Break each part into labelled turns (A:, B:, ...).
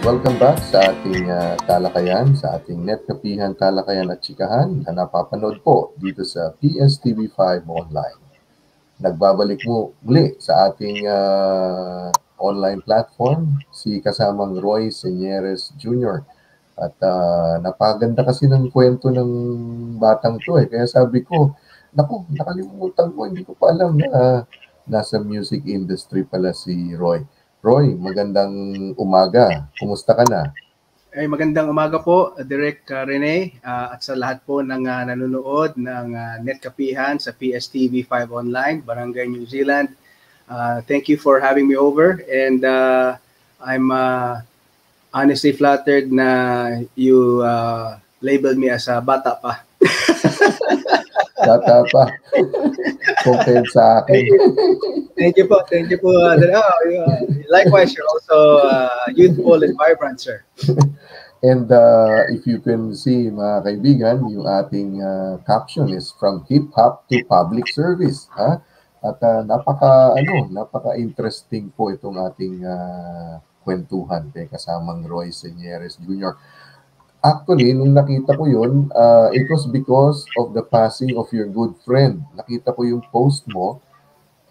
A: Welcome back sa ating talakayan, sa ating netkapihan, talakayan at chikahan na napapanood po dito sa PSTV5 Online. Nagbabalik muli sa ating online platform si kasamang Roy Señeres Jr. At napaganda kasi ng kwento ng batang to eh. Kaya sabi ko, naku, nakalimutan ko, hindi ko pa alam na nasa music industry pala si Roy. Roy, magandang umaga. Kumusta ka na?
B: Ay magandang umaga po, Direk Rene, at sa lahat po ng nanonood ng netkapihan sa PSTV5 Online, Barangay New Zealand. Thank you for having me over, and I'm honestly flattered na you labeled me as a bata pa.
A: Bata pa. Compared sa akin.
B: Thank you po. Likewise, you're also youthful and vibrant, sir.
A: And if you can see, mga kaibigan, yung ating caption is from hip-hop to public service. Ha? At napaka-interesting po itong ating kwentuhan kay kasamang Roy Señeres Jr. Actually, nung nakita ko yun, it was because of the passing of your good friend. Nakita ko yung post mo,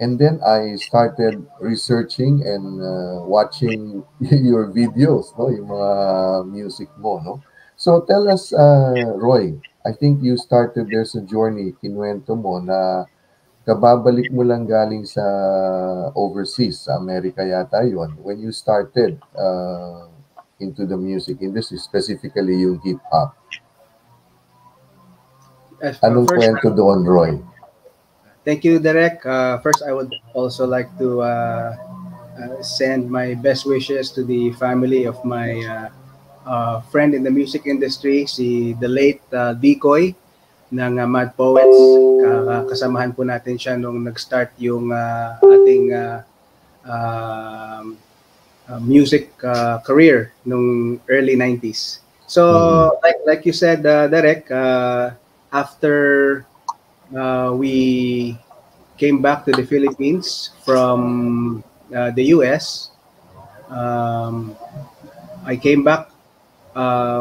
A: and then I started researching and watching your videos, no, yung mga music mo, no. So tell us, Roy, I think you started there's a journey, kinuwento mo na kababalik mo lang galing sa overseas, sa Amerika yata yun, when you started into the music industry, specifically yung hip-hop. Anong kwento doon, Roy?
B: Thank you, Derek. First, I would also like to send my best wishes to the family of my friend in the music industry, the late Decoy ng Mad Poets. Kasamahan po natin siya nung nag-start yung ating music career nung early 90s. So, like you said, Derek, after we came back to the Philippines from the US, I came back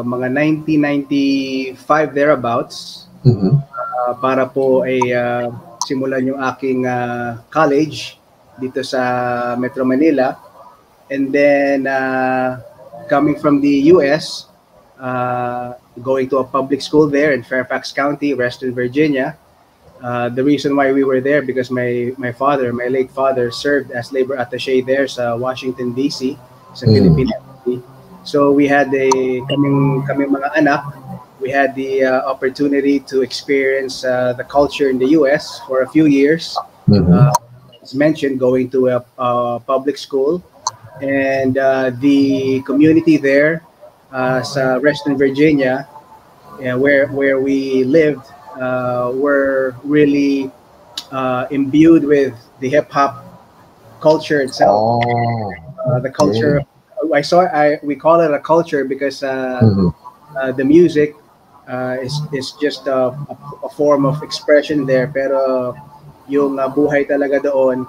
B: mga 1995 thereabouts para po ay simulan yung aking college dito sa Metro Manila. And then coming from the US, going to a public school there in Fairfax County, Western Virginia. The reason why we were there because my late father, served as labor attaché there sa Washington DC, sa Philippine Embassy. So we had kaming mga anak, we had the opportunity to experience the culture in the US for a few years. As mentioned, going to a public school, and the community there sa Western Virginia, where we lived, were really imbued with the hip-hop culture itself. The culture, we call it a culture because the music is just a form of expression there, pero yung buhay talaga doon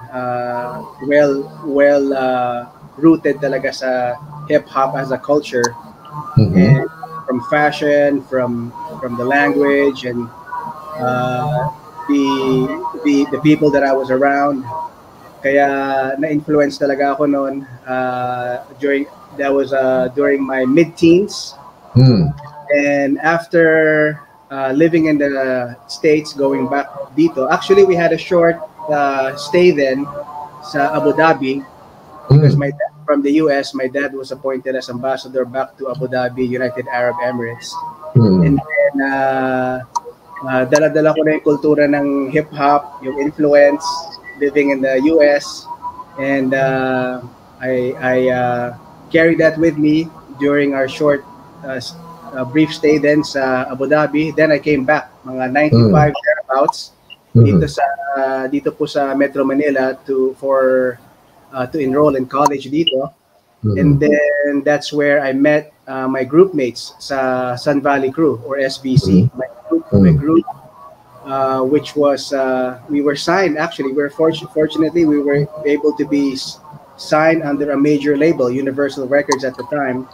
B: well rooted talaga sa hip-hop as a culture. And from fashion, from the language, and the people that I was around. Kaya na-influence talaga ako noon during my mid-teens. And after living in the States, going back dito, actually we had a short stay then sa Abu Dhabi because from the US, my dad was appointed as ambassador back to Abu Dhabi, United Arab Emirates. And then dala-dala ko na yung kultura ng hip-hop, yung influence, living in the US, and I carried that with me during our short brief stay then sa Abu Dhabi. Then I came back mga 95 thereabouts dito po sa Metro Manila to enroll in college dito. And then that's where I met my group mates sa Sun Valley Crew or SVC. My group which was we were signed, actually. Fortunately we were able to be signed under a major label, Universal Records at the time,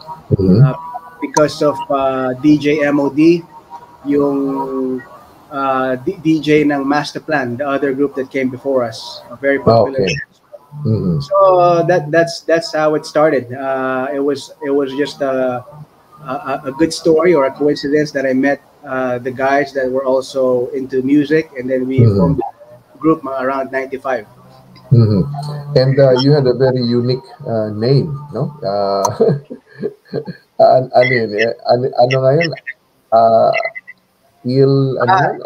B: because of DJ MOD, yung DJ ng Masterplan, the other group that came before us, very popular.
A: Okay.
B: So that's how it started. It was just a good story or a coincidence that I met the guys that were also into music, and then we formed a group around 95.
A: And you had a very unique name, no? Ano yun? Ano nga yun? Ano yan?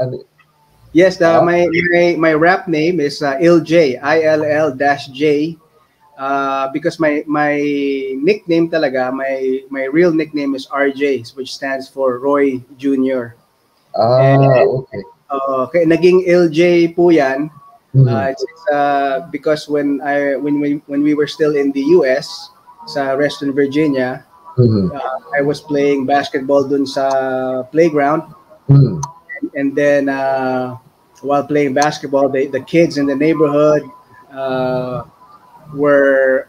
B: Yes, my rap name is ILJ, ILL-J, because my nickname talaga, my real nickname is RJ, which stands for Roy Jr.
A: Okay.
B: Okay, naging LJ po yan. It's because when we were still in the US, sa Reston, Virginia, I was playing basketball dun sa playground. And then while playing basketball, the kids in the neighborhood were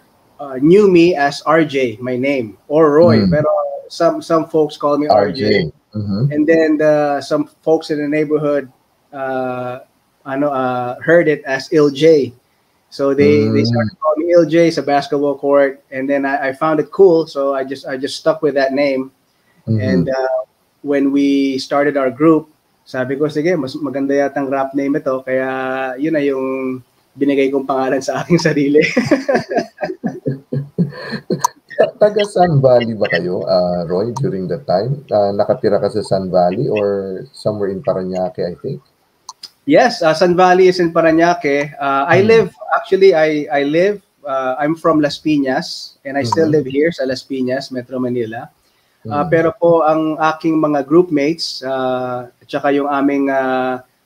B: knew me as RJ, my name, or Roy. Pero some folks call me RJ. And then some folks in the neighborhood heard it as LJ. So they started calling me LJ sa basketball court, and then I found it cool, so I just stuck with that name. And when we started our group, sabi ko, sige, mas maganda yatang rap name ito, kaya yun na yung binigay kong pangalan sa aking sarili.
A: Taga Sun Valley ba kayo, Roy, during that time? Nakatira ka sa Sun Valley or somewhere in Parañaque, I think?
B: Yes, Sun Valley is in Parañaque. I live, I'm from Las Piñas, and I still live here sa Las Piñas, Metro Manila. Pero po ang aking mga groupmates, at saka yung aming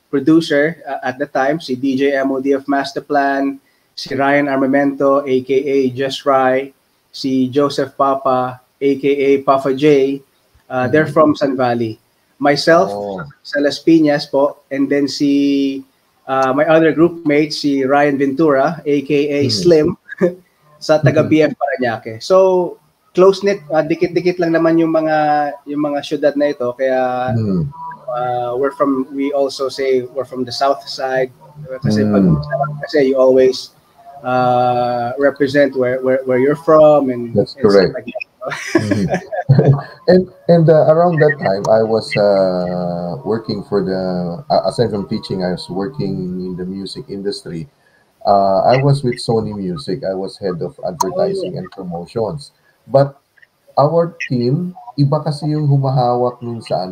B: producer at the time, si DJ MOD of Masterplan, si Ryan Armamento, aka Just Rai, si Joseph Papa, aka Papa J, they're from Sun Valley. Myself, sa Las Piñas po, and then si my other groupmate, si Ryan Ventura, aka Slim, sa taga BF Parañaque. So close-knit, dikit-dikit lang naman yung mga syudad na ito, kaya we also say we're from the south side, kasi kasi you always represent where you're from, and
A: that's correct.
B: Like that.
A: and around that time I was working for aside from teaching, I was working in the music industry. I was with Sony Music. I was head of advertising and promotions. But our team, iba kasi yung humahawak nun sa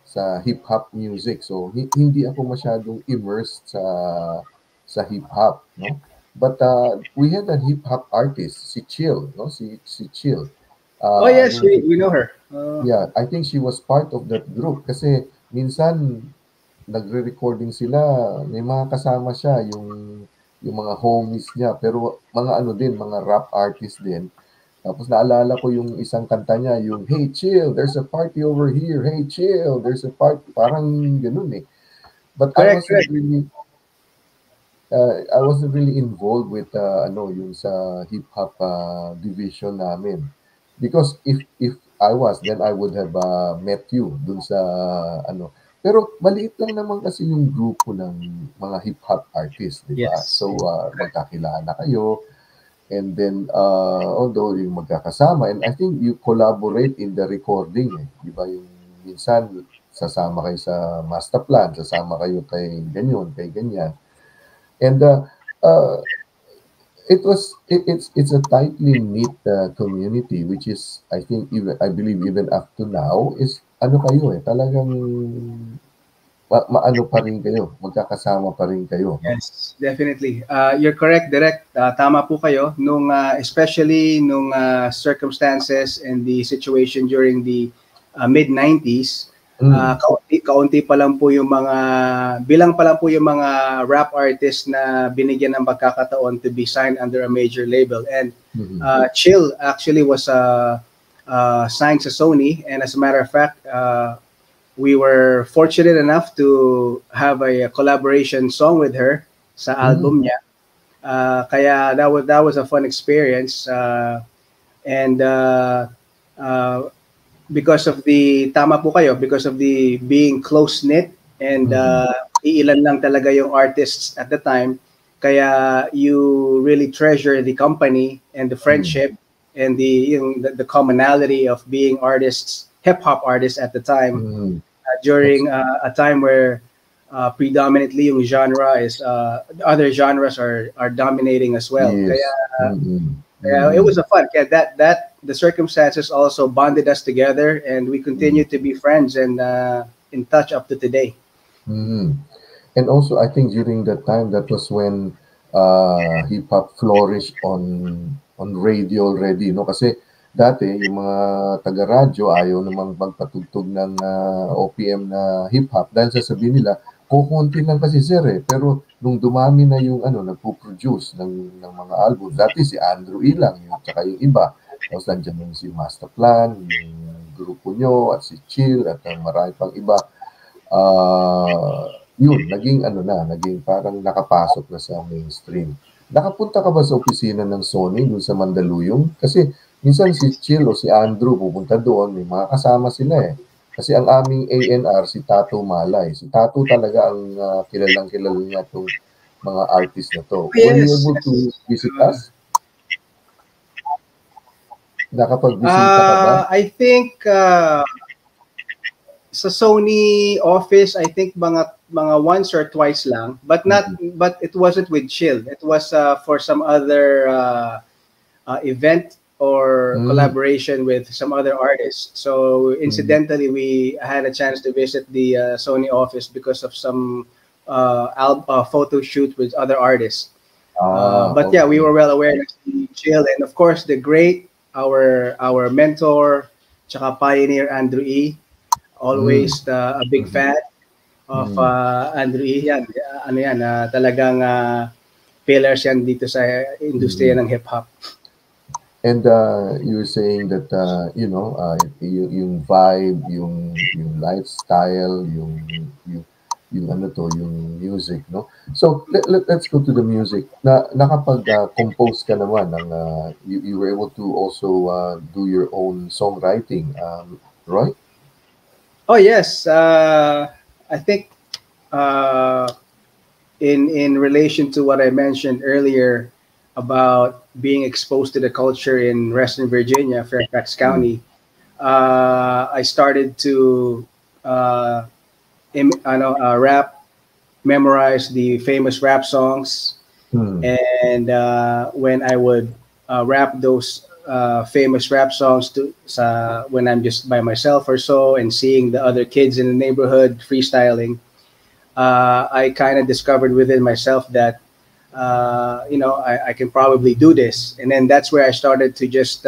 A: sa hip-hop music. So hindi ako masyadong immersed sa hip-hop, no? But we had a hip-hop artist, si Chill, no? Si Chill.
B: Yes, we know her.
A: Yeah, I think she was part of that group kasi minsan nagre-recording sila, may mga kasama siya, yung mga homies niya, pero mga mga rap artist din. Tapos naalala ko yung isang kanta niya, yung "Hey Chill, there's a party over here. Hey Chill, there's a party." Parang ganun eh. But I wasn't really involved with yung sa hip-hop division namin. Because if I was, then I would have met you dun sa Pero maliit lang naman kasi yung grupo ng mga hip-hop artists, di ba?
B: Yes.
A: So magkakilala kayo. And then, although yung magkakasama, and I think you collaborate in the recording, di ba? Yung minsan, sasama kayo sa Masterplan, sasama kayo kay ganyan. And it's a tightly knit community, which is, I believe even up to now, is kayo talagang maano pa rin kayo, magkakasama pa rin kayo.
B: Yes, definitely. You're correct, Direk. Tama po kayo. Especially nung circumstances and the situation during the mid-90s, kaunti pa lang po yung bilang pa lang po yung mga rap artists na binigyan ng pagkakataon to be signed under a major label. And Chill actually was signed sa Sony, and as a matter of fact, we were fortunate enough to have a collaboration song with her sa album niya. Kaya that was a fun experience. And because of the tama po kayo, because of the being close knit and iilan lang talaga yung artists at the time, kaya you really treasure the company and the friendship and the commonality of being artists, hip hop artists at the time, during a time where predominantly yung genre is other genres are dominating as well.
A: Yes.
B: Kaya it was a fun. Kaya that the circumstances also bonded us together, and we continue to be friends and in touch up to today.
A: And also, I think during that time, that was when hip hop flourished on radio already, no? Kasi dati yung mga taga-radyo ayaw namang magpatugtog ng OPM na hip hop dahil sasabihin nila kukunti lang kasi sir eh. Pero nung dumami na yung nagpo-produce ng mga album, dati si Andrew Ilang, yung tsaka yung iba. Tapos nandiyan yung si Masterplan, yung grupo nyo, at si Chill, at marami pang iba. Yun, naging parang nakapasok na sa mainstream. Nakapunta ka ba sa opisina ng Sony dun sa Mandaluyong? Kasi minsan si Chill o si Andrew pupunta doon, may mga kasama sila eh. Kasi ang aming A&R, si Tato Malay. Si Tato talaga ang kilalang-kilala niya itong mga artist na to.
B: Yes.
A: Were you able to visit us? Nakapag-visita ka ba?
B: I think sa Sony office, I think mga once or twice lang, but it wasn't with Chill. It was for some other event or collaboration with some other artists. So incidentally, we had a chance to visit the Sony office because of some photo shoot with other artists. But yeah, we were well aware of Chill, and of course the great our mentor, tsaka pioneer Andrew E. Always a big fan of Andrew E. Yan, talagang pillars yan dito sa industriya ng hip hop.
A: And you were saying that yung vibe, yung lifestyle, yung music, no? So let's go to the music. Nakapag-compose ka naman ng you were able to also do your own songwriting, right?
B: Oh yes, I think in relation to what I mentioned earlier about being exposed to the culture in Western Virginia, Fairfax County, I started to rap, memorize the famous rap songs, and when I would rap those famous rap songs when I'm just by myself or so, and seeing the other kids in the neighborhood freestyling, I kind of discovered within myself that I can probably do this. And then that's where I started to just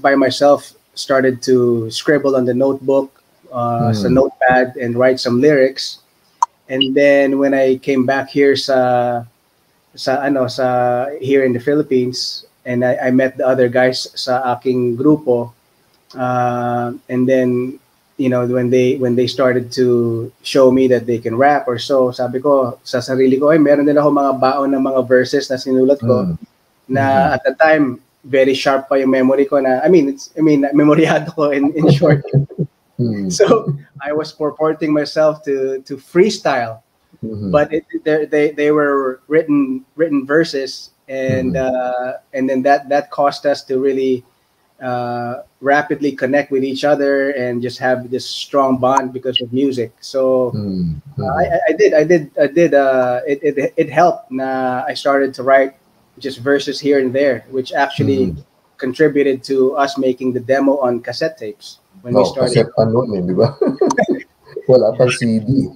B: by myself started to scribble on the notebook, sa notepad, and write some lyrics. And then when I came back here here in the Philippines, and I met the other guys sa aking grupo, and then when they started to show me that they can rap or so, sabi ko sa sarili ko, meron din ako mga baon ng mga verses na sinulat ko na at the time very sharp pa yung memory ko na memoryado ko in short. So I was purporting myself to freestyle, but they were written verses, and then that caused us to really rapidly connect with each other and just have this strong bond because of music. So it helped. I started to write just verses here and there, which actually contributed to us making the demo on cassette tapes when we started.
A: Cassette pa noon, di ba? Wala pa CD.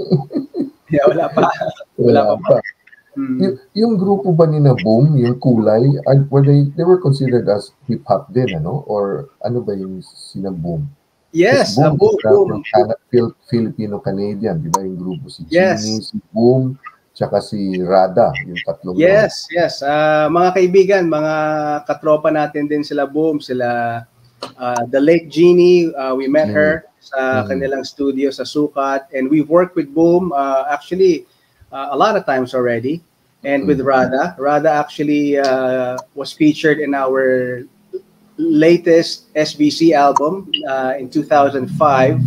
B: Yeah, wala pa.
A: Yung grupo ba ni na Boom, yung Kulay, they were considered as hip hop din, or ano ba yung sina Boom?
B: Yes,
A: Boom. Filipino-Canadian, di ba yung grupo si Jimmy, si Boom, tsaka si Rada, yung tatlong.
B: Yes. Mga kaibigan, mga katropa natin din sila Boom, sila the late Jeannie, we met her sa kanilang studio sa Sukat, and we've worked with Boom actually a lot of times already. and with Rada. Rada actually was featured in our latest SBC album in 2005.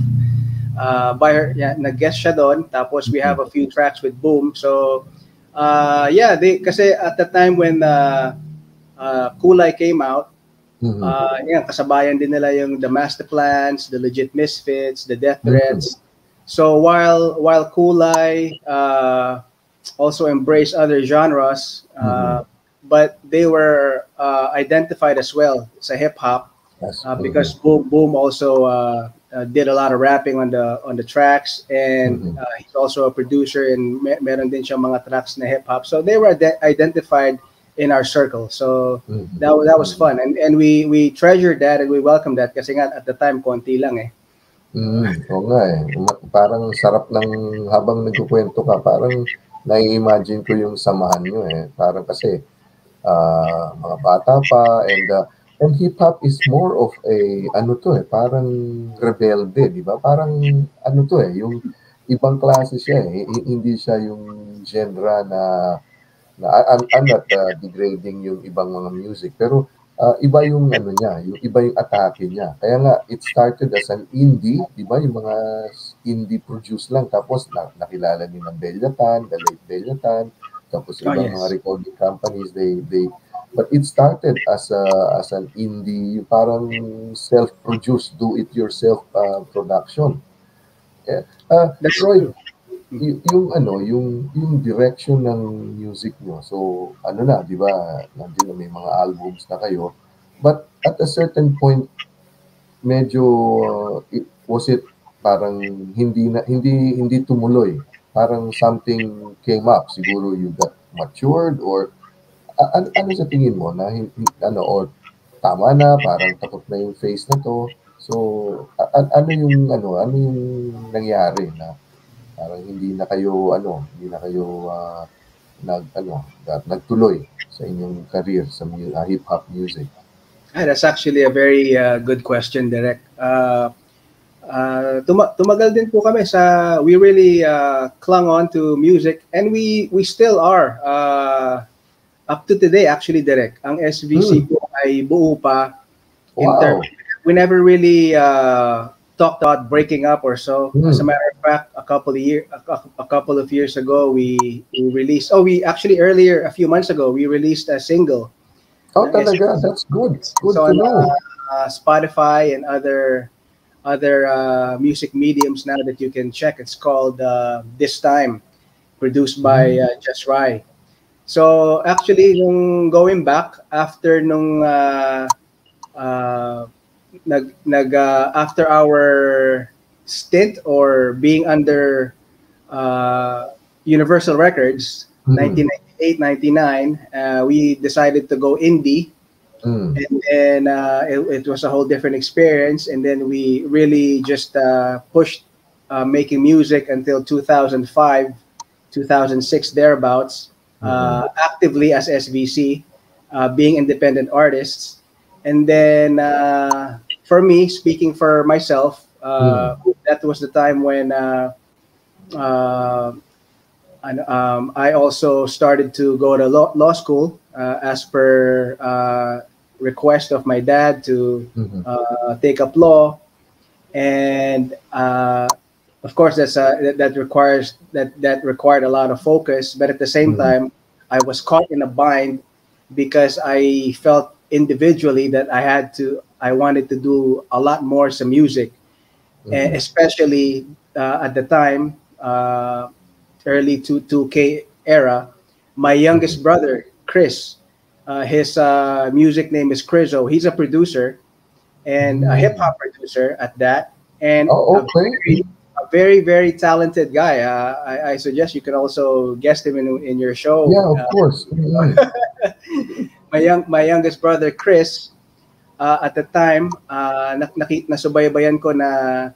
B: By her, yeah, nag-guest siya doon. Tapos we have a few tracks with Boom. So, yeah, kasi at the time when Kulay came out, yeah, kasabayan din nila yung The Master Plans, The Legit Misfits, The Death Threats. So while Kulay also embraced other genres, but they were identified as well sa hip hop because Boom also did a lot of rapping on the tracks, and he's also a producer, and meron din siyang mga tracks na hip hop. So they were identified in our circle. So that was fun, and we treasured that and we welcomed that kasi nga at the time konti lang eh.
A: Oo nga eh. Parang sarap lang habang nagkukwento ka, parang nai-imagine ko yung samahan nyo eh. Parang kasi mga bata pa, and hip-hop is more of a, ano to eh, parang rebelde, di ba? Parang, ano to eh, yung ibang klase siya eh. Hindi siya yung genre na I'm not degrading yung ibang mga music, pero iba yung ano niya, yung iba yung atake niya. Kaya nga, it started as an indie, di ba? Yung mga indie produce lang, tapos nakilala ni ng Bellatan, the late Bellatan, tapos ibang mga recording companies, but it started as an indie, parang self-produced, do-it-yourself production. Yeah.
B: That's
A: Roy, yung direction ng music nyo, so ano na, di ba, nandiyan na may mga albums na kayo, but at a certain point, medyo, was it parang hindi tumuloy, parang something came up, siguro you got matured, or ano sa tingin mo, na or tama na, parang tapos na yung phase na to, so ano yung nangyari na parang hindi na kayo nagtuloy sa inyong career sa hip-hop music?
B: That's actually a very good question, Derek. Tumagal din po kami we really clung on to music, and we still are up to today actually, Derek. Ang SVC po ay buo pa.
A: Wow.
B: We never really talked about breaking up or so. As a matter of fact, a couple of years ago, we released. Earlier, a few months ago, we released a single.
A: Oh, talaga, that's good. Good
B: so
A: to know.
B: Spotify and other music mediums now that you can check. It's called This Time, produced by Just Rai. So actually, going back after after our stint or being under Universal Records, 1998, 99, we decided to go indie, and then it was a whole different experience. And then we really just pushed making music until 2005, 2006 thereabouts, actively as SVC, being independent artists. And then for me, speaking for myself, that was the time when I also started to go to law school as per request of my dad to take up law, and of course that required a lot of focus. But at the same time, I was caught in a bind because I felt individually that I wanted to do a lot more some music, and especially at the time, early 2K era, my youngest brother Chris, his music name is Chriso. He's a producer and a hip hop producer at that, and a very, very talented guy. I suggest you can also guest him in your show.
A: Yeah, of course.
B: My youngest brother Chris, at the time, nasubaybayan ko na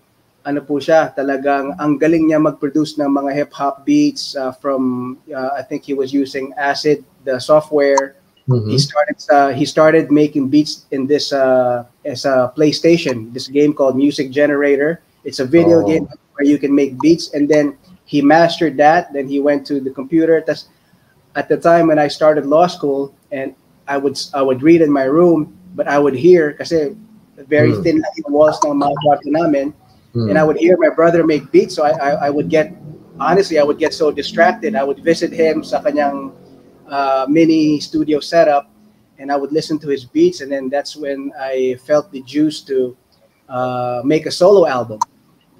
B: ano po siya, talagang ang galing niya mag-produce ng mga hip-hop beats from I think he was using Acid, the software. He started making beats in this as a PlayStation, this game called Music Generator. It's a video game where you can make beats, and then he mastered that. Then he went to the computer. at the time when I started law school, and I would read in my room, but I would hear kasi very thin lang yung walls ng mga kwarto namin, and I would hear my brother make beats. So I would get, honestly, I would get so distracted. I would visit him sa kanyang mini studio setup, and I would listen to his beats, and then that's when I felt the juice to make a solo album.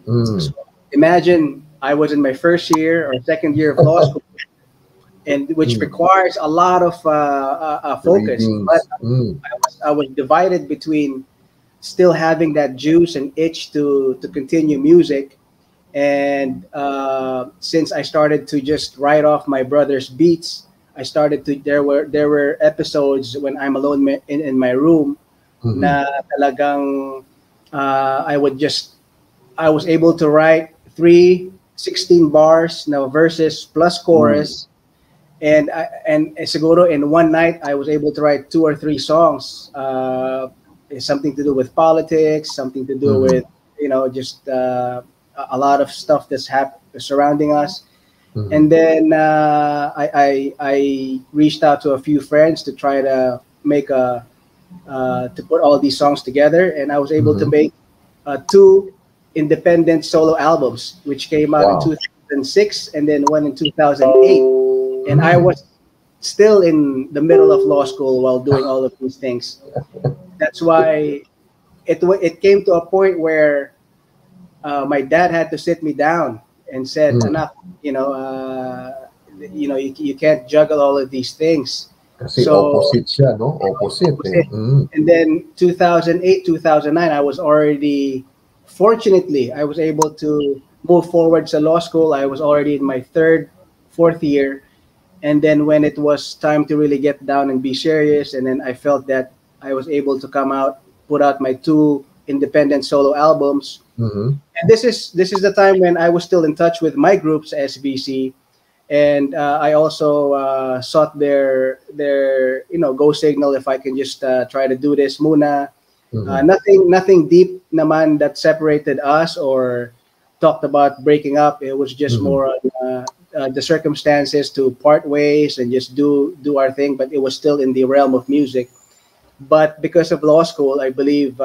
B: So imagine I was in my first year or second year of law school, and which requires a lot of focus. But I was divided between still having that juice and itch to continue music, and since I started to just write off my brother's beats, I started to there were episodes when I'm alone in my room na talagang I was able to write 16 bars now, verses plus chorus, and siguro in one night I was able to write 2 or 3 songs. Something to do with politics, something to do with just a lot of stuff that's surrounding us. And then I reached out to a few friends to try to make to put all these songs together, and I was able to make 2 independent solo albums, which came out in 2006 and then one in 2008. And I was still in the middle of law school while doing all of these things. That's why it came to a point where my dad had to sit me down and said, "Anak, you can't juggle all of these things."
A: Kasi opposite siya, no? Opposite.
B: And then 2008, 2009, fortunately, I was able to move forward to law school. I was already in my 3rd, 4th year. And then when it was time to really get down and be serious, and then I felt that I was able to put out my 2 independent solo albums. And this is the time when I was still in touch with my groups, SBC, and I also sought their go signal if I can just try to do this muna. Nothing deep naman that separated us or talked about breaking up. It was just more the circumstances to part ways and just do our thing, but it was still in the realm of music. But because of law school, I believe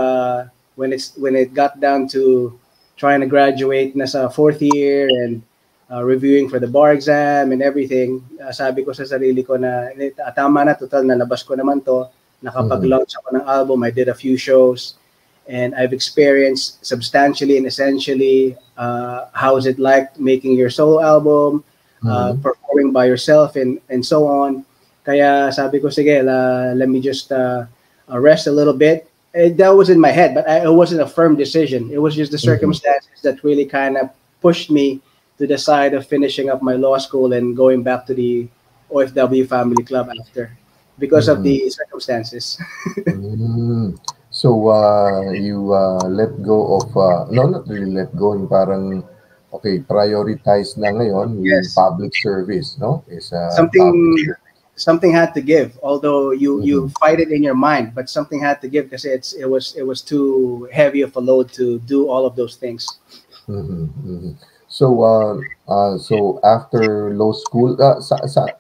B: when it got down to trying to graduate nasa 4th year and reviewing for the bar exam and everything, sabi ko sa sarili ko na tama na, total na labas ko naman to, nakapag-launch ako ng album, I did a few shows, and I've experienced substantially and essentially how is it like making your solo album, performing by yourself, and so on. Kaya sabi ko, sige, let me just rest a little bit. That was in my head, but it wasn't a firm decision. It was just the circumstances that really kind of pushed me to the side of finishing up my law school and going back to the OFW family club after, because of the circumstances.
A: So you let go of no, not really let go, yung parang okay, prioritize na ngayon yung public service, no? Is
B: something had to give, although you fight it in your mind, but something had to give because it was too heavy of a load to do all of those things.
A: So so after law school,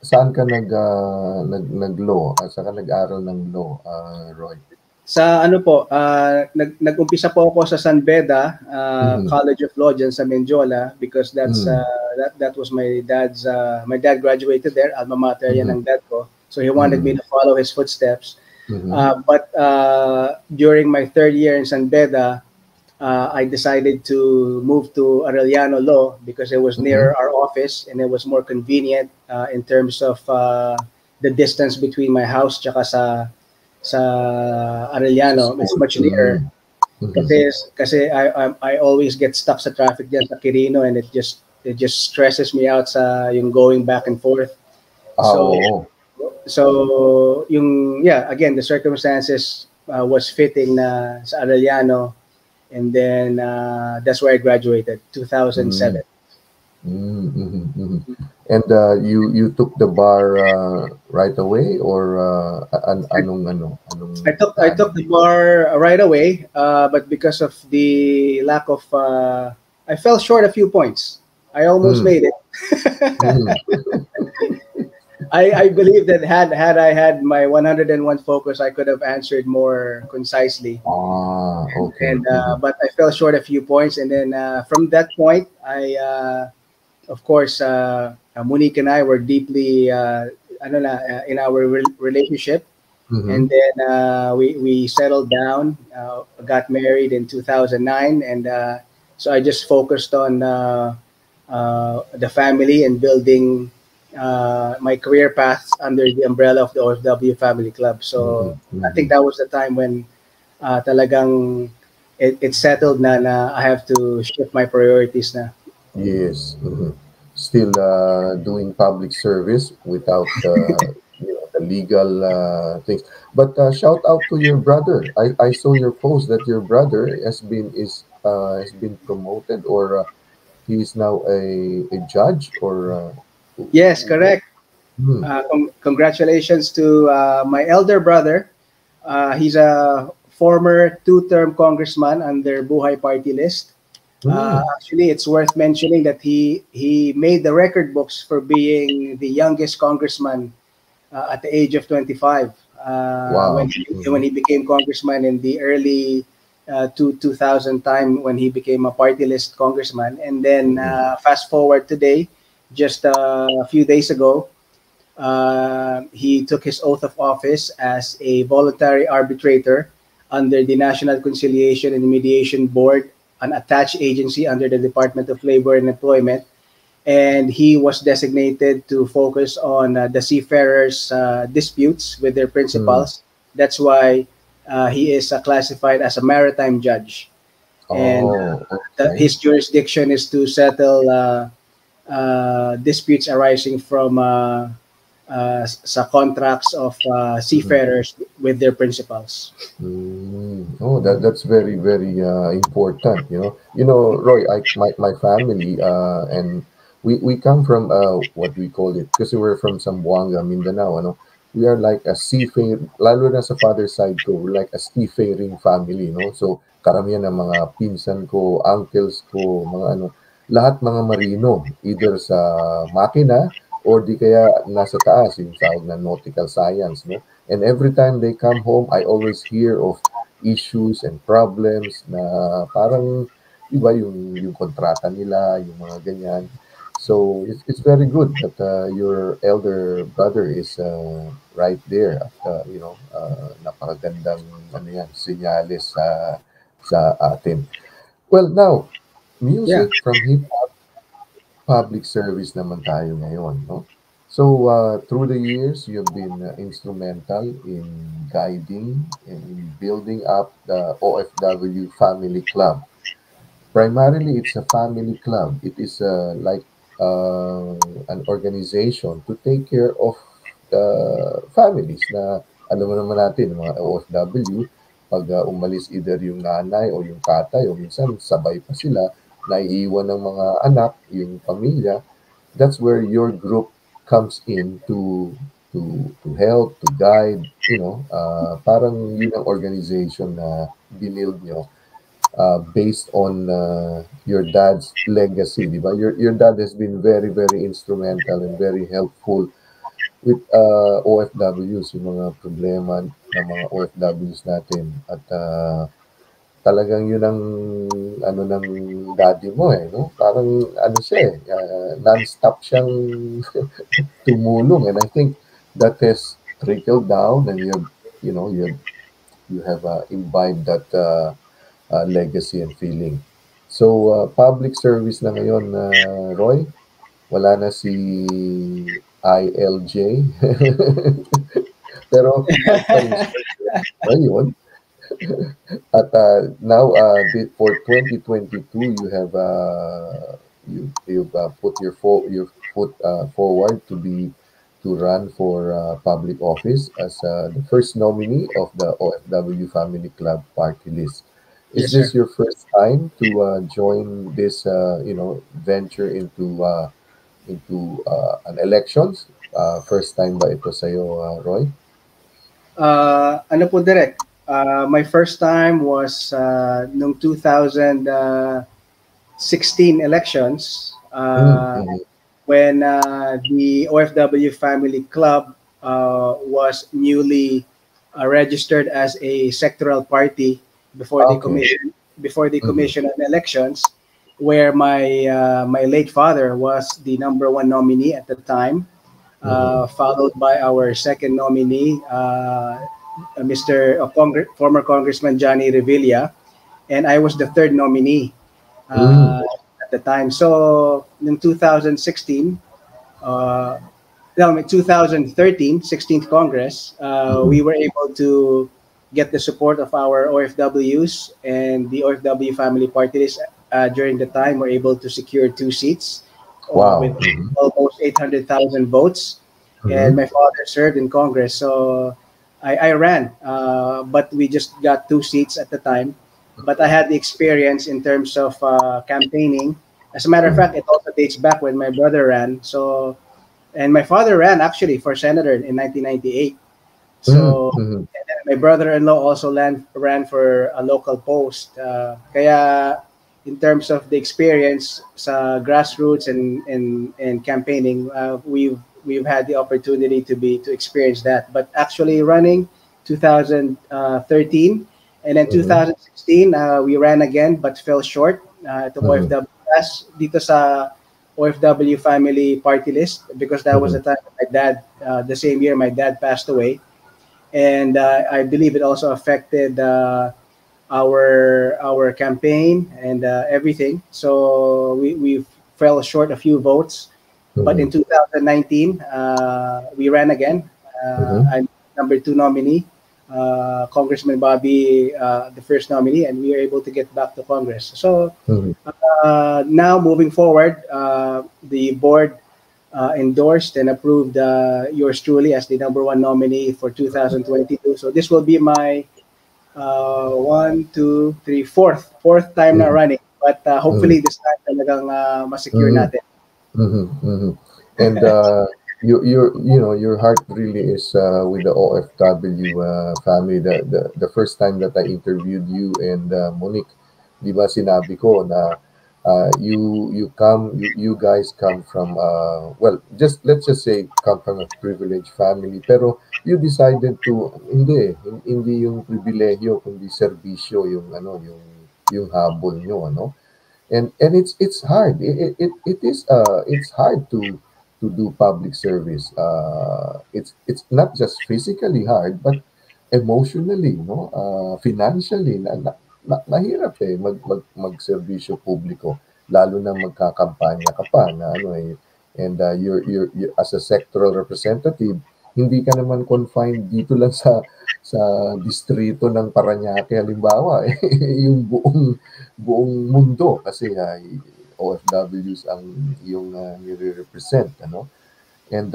A: saan ka nag-law? Saan ka nag-aral ng law, Roy?
B: Sa ano po, nag-umpisa po ako sa San Beda College of Law dyan sa Menjola, because that was my dad's my dad graduated there, alma mater yan ng dad ko, so he wanted me to follow his footsteps. But during my 3rd year in San Beda, I decided to move to Arellano Law because it was near our office and it was more convenient in terms of the distance between my house tsaka sa Arellano. It's much nearer. Kasi I always get stuck sa traffic diyan sa Quirino, and it just stresses me out sa yung going back and forth. So yung again, the circumstances was fitting na sa Arellano, and then that's where I graduated 2007.
A: And you took the bar right away, or anong
B: I took the bar right away, but because of the lack of I fell short a few points. I almost made it. I believe that had I had my 101 focus, I could have answered more concisely.
A: Okay.
B: And but I fell short a few points, and then from that point, I of course, Monique and I were deeply, ano na, in our relationship, and
A: Mm-hmm.
B: then we settled down, got married in 2009, and so I just focused on the family and building my career paths under the umbrella of the OFW Family Club. So I think
A: Mm-hmm.
B: that was the time when talagang it settled na I have to shift my priorities na.
A: Yes. Still doing public service without the legal things. But shout out to your brother. I saw your post that your brother has been promoted, or he is now a judge, or
B: Yes, correct.
A: hmm.
B: Congratulations to my elder brother. He's a former two-term congressman under Buhay Party List.
A: Hmm.
B: Actually, it's worth mentioning that he made the record books for being the youngest congressman at the age of 25
A: Wow.
B: when he became congressman in the early 2000 time when he became a party list congressman. And then
A: Mm-hmm.
B: fast forward today, just a few days ago, he took his oath of office as a voluntary arbitrator under the National Conciliation and Mediation Board, an attached agency under the Department of Labor and Employment. And he was designated to focus on the seafarers' disputes with their
A: Mm.
B: principals. That's why he is classified as a maritime judge. And
A: Oh, okay.
B: his jurisdiction is to settle disputes arising from sa contracts of
A: Mhm.
B: seafarers with their principals.
A: Oh, that's very, very important. Roy, my family, and we come from what we call it, because we're from Zamboanga, Mindanao. We are like a seafaring, lalo na sa father side ko, we're like a seafaring family. So karamihan ng mga pinsan ko, uncles ko, mga lahat mga marino, either sa makina or di kaya nasa taas, yung tawag na nautical science, no? And every time they come home, I always hear of issues and problems na parang iba yung kontrata nila, yung mga ganyan. So it's very good that your elder brother is right there at napakagandang senyales sa atin. Well, now
B: Yeah.
A: music from hip public service naman tayo ngayon, no? So, through the years, you've been instrumental in guiding and in building up the OFW Family Club. Primarily, it's a family club. It is like an organization to take care of the families na alam mo naman natin, mga OFW, pag umalis either yung nanay o yung tatay o minsan sabay pa sila, naiiwan ng mga anak, yung pamilya, that's where your group comes in to help, to guide, parang yun ang organization na binild nyo based on your dad's legacy, di ba? Your dad has been very, very instrumental and very helpful with OFWs, yung mga problema ng mga OFWs natin. At talagang yun ang ng daddy mo no? Parang siya non-stop siyang tumulong, and I think that has trickled down, and you have imbibed that legacy and feeling. So, public service na ngayon, Roy. Wala na si ILJ. Pero kahit pa rin siya, ngayon. At now, for 2022, you've put your foot forward to run for public office as the first nominee of the OFW Family Club party list. Is
B: Yes,
A: this
B: sir.
A: your first time to join this venture into an elections? First time ba ito sa'yo, Roy?
B: Ano po direct? My first time was nung 2016 elections.
A: Mm, mm,
B: when the OFW Family Club was newly registered as a sectoral party before the
A: Okay. Mhm.
B: commission on elections, where my late father was the number one nominee at the time,
A: Mhm.
B: followed by our second nominee, former Congressman Johnny Revilla, and I was the third nominee
A: Mm.
B: uh, at the time. So in 2016, uh, no, in 2013, 16th Congress,
A: Mhm.
B: we were able to get the support of our OFWs, and the OFW family party list during the time were able to secure two seats with
A: Wow. Mhm.
B: almost 800,000 votes. And
A: Mhm.
B: my father served in Congress, so I ran, but we just got two seats at the time. But I had the experience in terms of campaigning. As a matter of
A: Mhm.
B: fact, it also dates back when my brother ran. So, and my father ran actually for senator in 1998.
A: Mm.
B: So,
A: Mhm.
B: and then my brother-in-law also ran for a local post. Kaya in terms of the experience sa grassroots and campaigning, we've had the opportunity to experience that. But actually running 2013, and then
A: Mhm.
B: 2016 we ran again but fell short to
A: Mhm.
B: OFW dito sa OFW family party list, because that was the
A: Mhm.
B: time my dad, the same year my dad passed away, and I believe it also affected our campaign and everything. So we fell short a few votes, but in
A: Mhm.
B: 2019 we ran again.
A: Mhm.
B: I'm number two nominee. Congressman Bobby, the first nominee, and we were able to get back to Congress. So
A: Mhm.
B: now moving forward, the board endorsed and approved yours truly as the number one nominee for 2022. So this will be my one, two, three, fourth time na
A: Mhm.
B: running. But
A: Mhm.
B: hopefully this time talagang masecure
A: Mhm.
B: natin.
A: Mhm. Mhm. And your heart really is with the OFW family. The first time that I interviewed you and Monique, di ba sinabi ko na you guys come from well, just let's just say come from a privileged family, pero you decided to hindi yung pribilehiyo kundi serbisyo yung yung habol nyo, ano. And it's hard. It is it's hard to do public service. It's not just physically hard, but emotionally, no, financially, mahirap magserbisyo publiko, lalo na magkakampanya ka pa na and you're as a sectoral representative, hindi ka naman confined dito lang sa distrito ng Parañaque halimbawa, yung buong mundo kasi OFWs ang iyong nire-represent, ano. And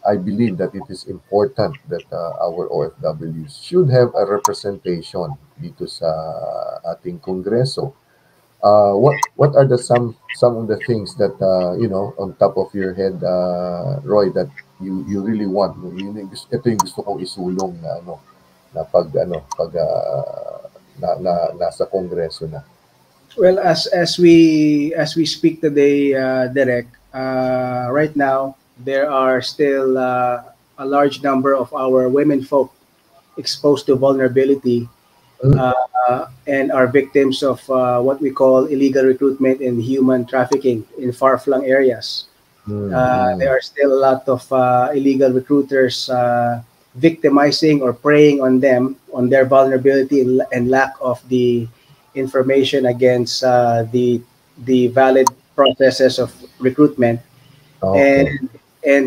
A: I believe that it is important that our OFWs should have a representation dito sa ating kongreso. What are the some of the things that on top of your head, Roy, that you really want? Ito yung gusto kong isulong na na pag nasa kongreso na.
B: Well, as we speak today, Derek, right now there are still a large number of our women folk exposed to vulnerability
A: Mm,
B: and are victims of what we call illegal recruitment and human trafficking in far-flung areas.
A: mm,
B: There are still a lot of illegal recruiters victimizing or preying on them, on their vulnerability and lack of the information against the valid processes of recruitment. And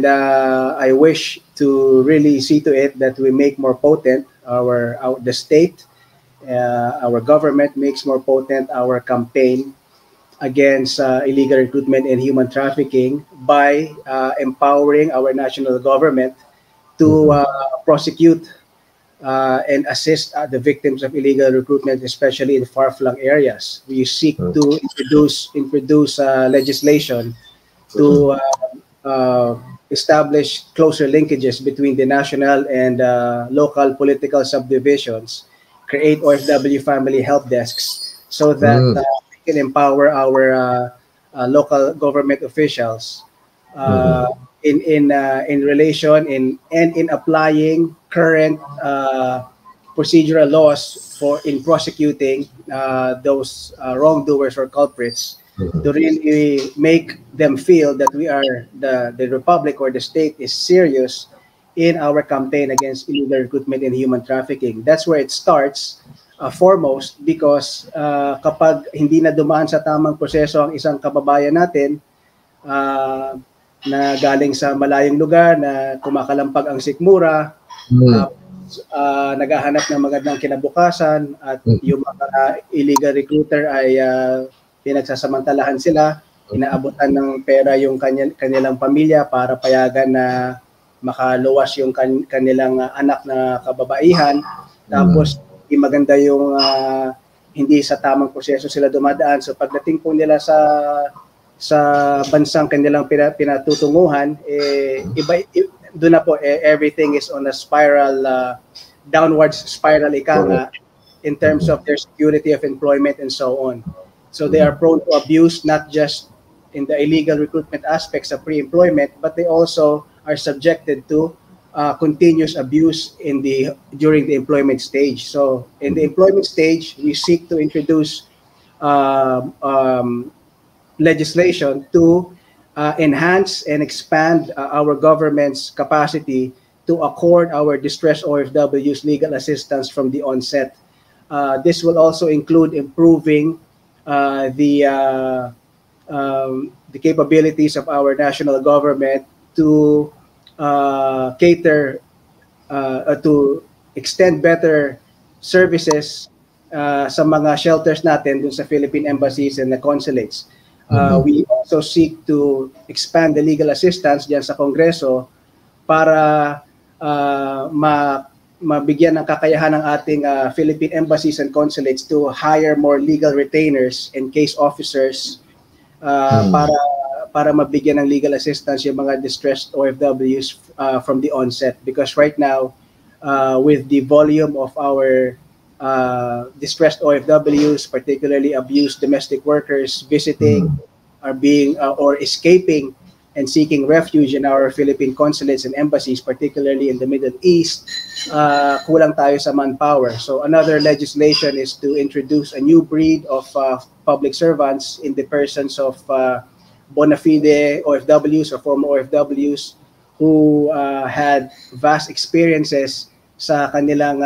A: okay.
B: I wish to really see to it that we make more potent our the state, our government makes more potent our campaign against illegal recruitment and human trafficking by empowering our national government to
A: Mhm,
B: prosecute and assist the victims of illegal recruitment, especially in far-flung areas. We seek
A: mm,
B: to introduce legislation
A: mm,
B: to establish closer linkages between the national and local political subdivisions, create OFW family help desks so that
A: mm,
B: we can empower our local government officials uh, in relation in applying current procedural laws in prosecuting those wrongdoers or culprits, to really make them feel that the republic or the state is serious in our campaign against illegal recruitment and human trafficking. That's where it starts, foremost, because kapag hindi na dumaan sa tamang proseso ang isang kababayan natin, uh, na galing sa malayong lugar, na kumakalampag ang sikmura, naghahanap ng magandang kinabukasan, at yung mga illegal recruiter ay pinagsasamantalahan sila, inaabutan ng pera yung kanilang pamilya para payagan na makaluwas yung kanilang anak na kababaihan. Tapos maganda yung hindi sa tamang proseso sila dumadaan. So pagdating po nila sa bansang kanilang pinatutunguhan, doon na po everything is on a spiral, downwards spiral in terms of their security of employment and so on. So they are prone to abuse, not just in the illegal recruitment aspects of pre-employment, but they also are subjected to continuous abuse during the employment stage. So in the employment stage, we seek to introduce legislation to enhance and expand our government's capacity to accord our distressed OFWs legal assistance from the onset. This will also include improving the capabilities of our national government to cater to extend better services sa mga shelters natin dun sa Philippine embassies and the consulates. We also seek to expand the legal assistance diyan sa Kongreso para mabigyan ng kakayahan ng ating Philippine embassies and consulates to hire more legal retainers and case officers para mabigyan ng legal assistance yung mga distressed OFWs from the onset. Because right now, with the volume of our distressed OFWs, particularly abused domestic workers visiting, are being or escaping and seeking refuge in our Philippine consulates and embassies, particularly in the Middle East, kulang tayo sa manpower. So another legislation is to introduce a new breed of public servants in the persons of bona fide OFWs or former OFWs who had vast experiences sa kanilang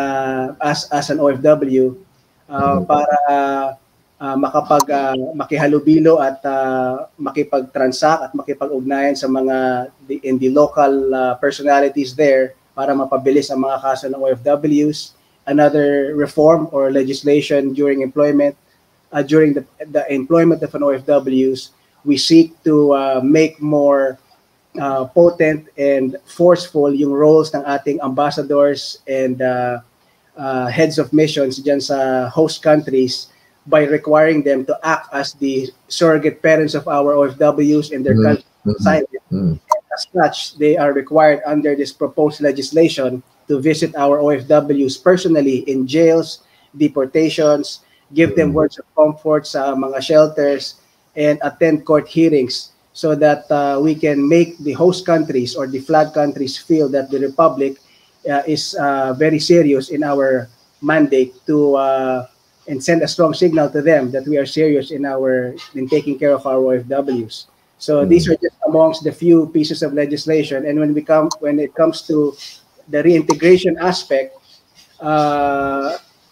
B: as an OFW para makihalubilo at makipag-transact at makipag-ugnayan sa mga in the local personalities there para mapabilis ang mga kaso ng OFWs. Another reform or legislation during employment, during the employment of an OFWs, we seek to make more potent and forceful yung roles ng ating ambassadors and heads of missions dyan sa host countries by requiring them to act as the surrogate parents of our OFWs in their country assignment. As such, they are required under this proposed legislation to visit our OFWs personally in jails, deportations, give them words of comfort sa mga shelters, and attend court hearings so that we can make the host countries or the flag countries feel that the Republic is very serious in our mandate to and send a strong signal to them that we are serious in taking care of our OFWs. So these are just amongst the few pieces of legislation. And when it comes to the reintegration aspect,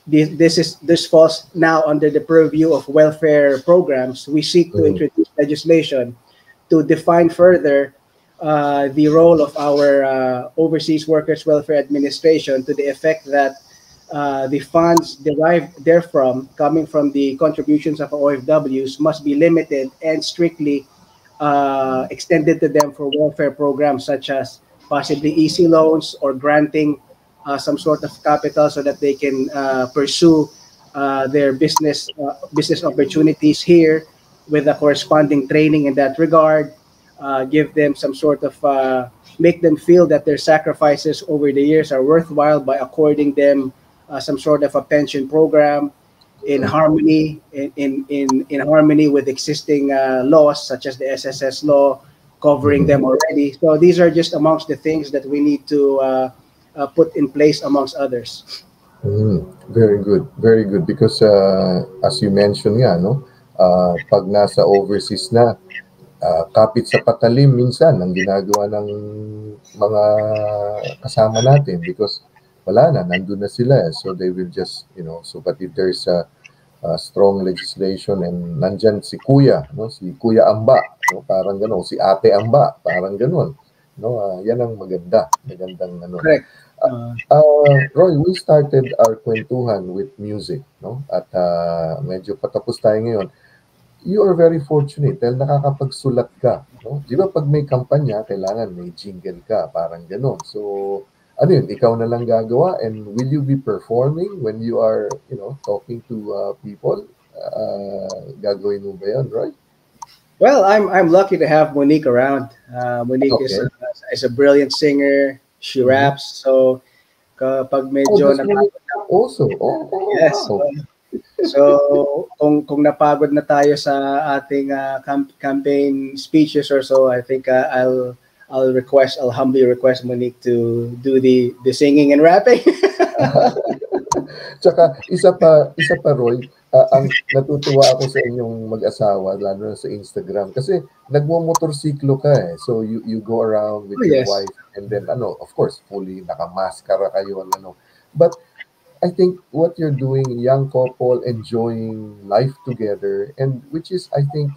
B: this falls now under the purview of welfare programs. We seek to introduce legislation to define further the role of our Overseas Workers Welfare Administration to the effect that the funds derived therefrom, coming from the contributions of OFWs, must be limited and strictly extended to them for welfare programs such as possibly easy loans or granting some sort of capital so that they can pursue their business opportunities here with a corresponding training in that regard. Give them some sort of make them feel that their sacrifices over the years are worthwhile by according them some sort of a pension program in harmony in harmony with existing laws such as the SSS law, covering them already. So these are just amongst the things that we need to put in place amongst others.
A: Very good. Because as you mentioned nga, no, pag nasa overseas na, kapit sa patalim minsan ang ginagawa ng mga kasama natin because wala na, nandun na sila. So they will just, so but if there's a strong legislation and nandyan si Kuya, no, si Kuya Amba, no, parang gano'n, si Ate Amba, parang gano'n. No, yan ang magandang ano.
B: Correct.
A: Roy, we started our kwentuhan with music, no? At medyo patapos tayo ngayon. You are very fortunate dahil nakakapagsulat ka, no? Di ba pag may kampanya, kailangan may jingle ka, parang gano'n. So, ano yun, ikaw na lang gagawa and will you be performing when you are, talking to people? Gagawin mo ba yun, Roy?
B: Well, I'm lucky to have Monique around. Monique
A: Okay.
B: is a brilliant singer. She raps. So kapag medyo
A: That's Monique also.
B: yes.
A: Wow.
B: So kung napagod na tayo sa ating campaign speeches or so, I think I'll humbly request Monique to do the singing and rapping.
A: Tsaka isa pa Roy, ang natutuwa ako sa inyong mag-asawa lalo na sa Instagram kasi nagmo-motorsiklo ka eh. So you go around with
B: Oh,
A: your
B: yes.
A: wife and then of course fully nakamaskara kayo But I think what you're doing, young couple enjoying life together and which is I think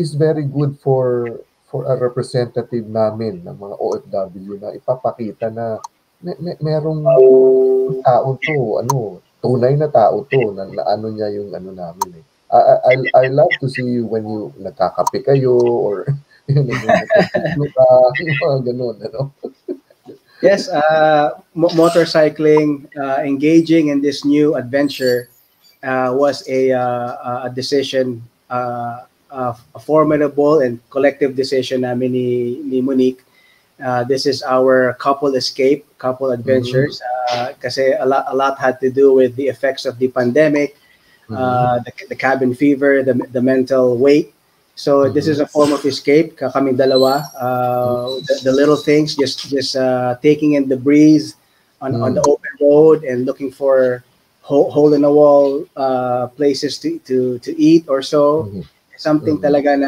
A: is very good for a representative namin ng mga OFW na ipapakita na merong tao to, tunay na tao to na ano niya yung namin eh. I love to see you when you nagkakape kayo or nagmo-motorsiklo ka, yung mga ganun,
B: Yes, motorcycling, engaging in this new adventure was a decision, a formidable and collective decision namin ni Monique. This is our couple escape, couple adventures. Kasi a lot had to do with the effects of the pandemic, the cabin fever, the mental weight. So this is a form of escape. Kaming dalawa, the little things, just taking in the breeze on the open road and looking for hole in the wall places to eat or so. Something talaga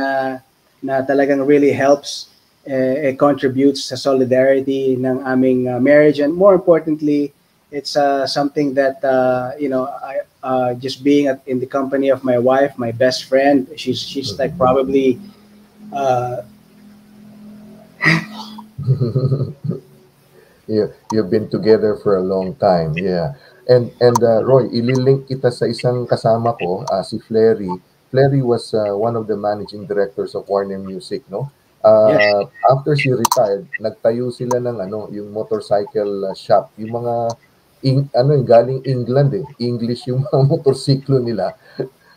B: na talagang really helps. It contributes sa solidarity ng aming marriage, and more importantly, it's something that just being in the company of my wife, my best friend. She's like probably
A: you've been together for a long time, yeah. And Roy, ililink kita sa isang kasama ko, si Flery. Flery was one of the managing directors of Warner Music, no?
B: yes.
A: After she retired, nagtayo sila ng yung motorcycle shop, yung mga galing England eh. English yung mga motorsiklo nila.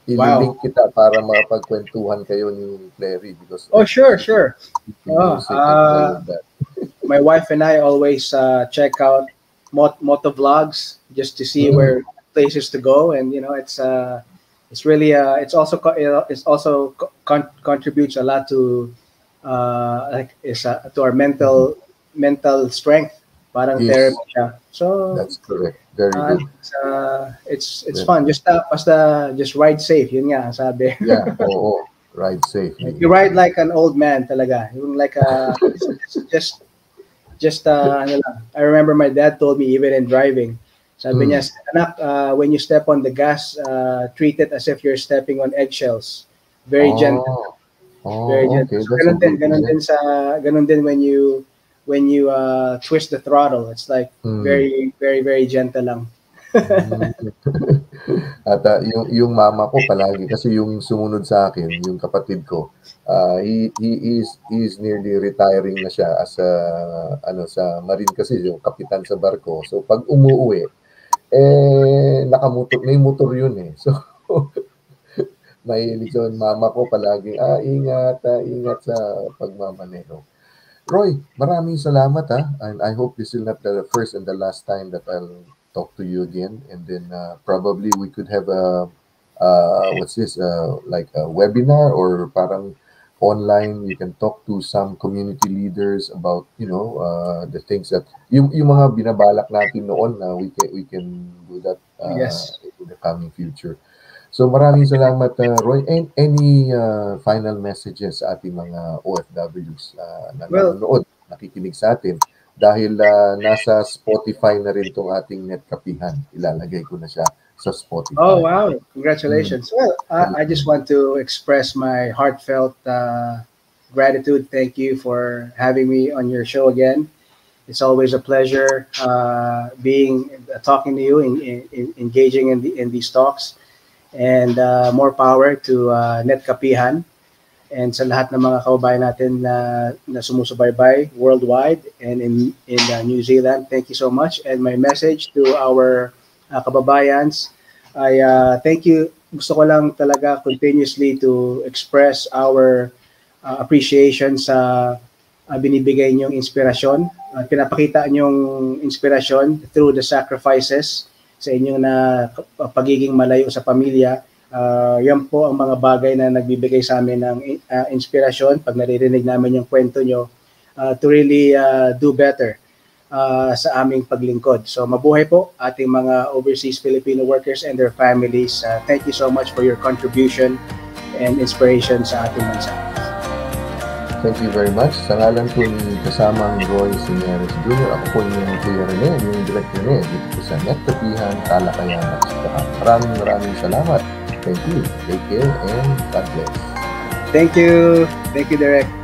A: Ililink kita para makapagkwentuhan kayo ni Flery because
B: sure.
A: music and all of that.
B: My wife and I always check out moto vlogs just to see where places to go, and it's really it's also contributes a lot to to our mental strength. Parang
A: Yes.
B: therapy siya. So
A: That's correct. Very good.
B: It's fun. Just just ride safe. Yun nga sabi.
A: Yeah. Ride safe.
B: You ride like an old man talaga. Yung like just ano lang. I remember my dad told me even in driving. Sabi niya, anak, when you step on the gas, treat it as if you're stepping on eggshells. Very gentle. Very gentle.
A: Okay.
B: So, ganun din when you twist the throttle. It's like very, very, very gentle lang.
A: At yung mama ko palagi kasi yung sumunod sa akin, yung kapatid ko, he is nearly retiring na siya as sa marine kasi yung kapitan sa barko. So pag umuwi, may motor yun eh. So mahilig yun. Mama ko palagi, ingat sa pagmamaneho. Roy, maraming salamat and I hope this is not the first and the last time that I'll talk to you again, and then probably we could have a what's this like a webinar or parang online. You can talk to some community leaders about, you know, the things that yung mga binabalak natin noon na we can do that
B: Yes.
A: in the coming future. So maraming salamat, Roy. And any final messages sa ating mga OFWs na
B: Well,
A: nanonood, nakikinig sa atin? Dahil nasa Spotify na rin itong ating netkapihan. Ilalagay ko na siya sa
B: oh
A: Spotify.
B: wow, congratulations. Well, I just want to express my heartfelt gratitude. Thank you for having me on your show again. It's always a pleasure talking to you, engaging in these talks, and more power to Netkapihan and sa lahat ng mga kababayan natin na sumusubaybay worldwide and in New Zealand. Thank you so much. And my message to our kababayans ay thank you. Gusto ko lang talaga continuously to express our appreciation sa binibigay niyong inspirasyon. Pinapakita niyong inspirasyon through the sacrifices sa inyong pagiging malayo sa pamilya. Yan po ang mga bagay na nagbibigay sa amin ng inspirasyon pag naririnig namin yung kwento nyo to really do better sa aming paglingkod. So mabuhay po ating mga overseas Filipino workers and their families. Thank you so much for your contribution and inspiration sa ating bansa.
A: Thank you very much. Sa ngalan po ni kasamang Roy Señeres Jr., ako po yung Kuya Rene, yung Director Rene, dito po sa Netkapihan, Talakayan at Sitahan. Maraming salamat. Thank you. Take care and God bless.
B: Thank you. Thank you, Direk.